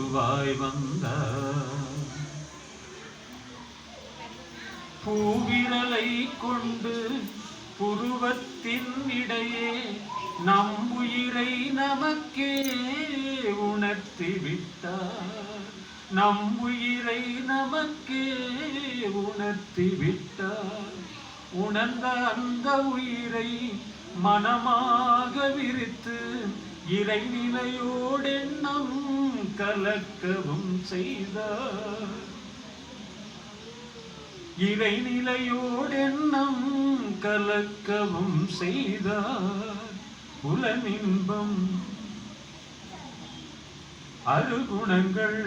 குருவாய் வந்தார். பூவிரலை கொண்டு புருவத்தின் இடையே நம் உயிரை நமக்கே உணர்த்தி விட்டார். நம் உயிரை நமக்கே உணர்த்தி விட்டார். உணர்ந்த அந்த உயிரை மனமாக விரித்து இறைநிலையோடெண்ணம் கலக்கவும் செய்தார். இறைநிலையோடெண்ணம் கலக்கவும் செய்தார். புலனின்பம் அருகுணங்கள்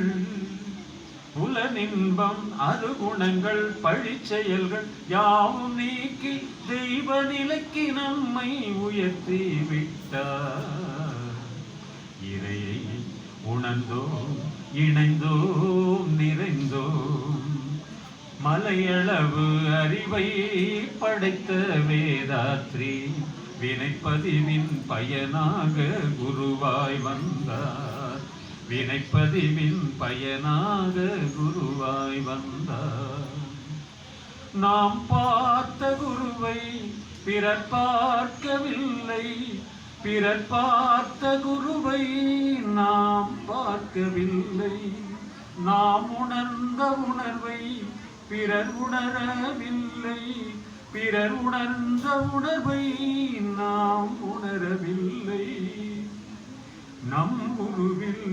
புலனின்பம் அருகுணங்கள் பழிச்செயல்கள் யாவும் நீக்கி தெய்வ நிலைக்கு நம்மை உயர்த்தி விட்டார். இறையை உணர்ந்தோம், இணைந்தோம், நிறைந்தோம். மலையளவு அறிவை படைத்த வேதாத்ரி வினைப்பதிவின் பயனாக குருவாய் வந்தார். வினைப்பதிவின் பயனாக குருவாய் வந்தார். நாம் பார்த்த குருவை பிறர் பார்க்கவில்லை. பிறர் பார்த்த குருவை நாம் பார்க்கவில்லை. நாம் உணர்ந்த உணர்வை பிறர் உணரவில்லை. பிறர் உணர்ந்த உணர்வை நாம் உணரவில்லை. நம் குருவில்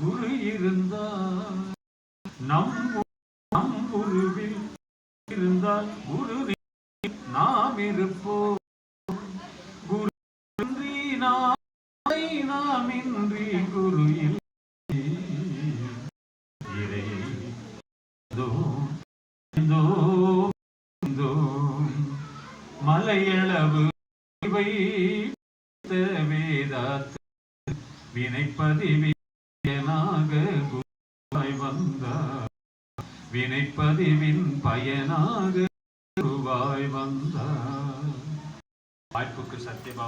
குரு இருந்தால் நம் குருவில் இருந்தால் குரு நாம் இருப்போம். குரு இன்றி நாம் இன்றி குரு மலையளவு வேதாத் வினைப்பதிவினாக குருவாய் வந்தார். வினைப்பதிவின் பயனாக குருவாய் வந்தார். வாய்ப்புக்கு சத்தியமா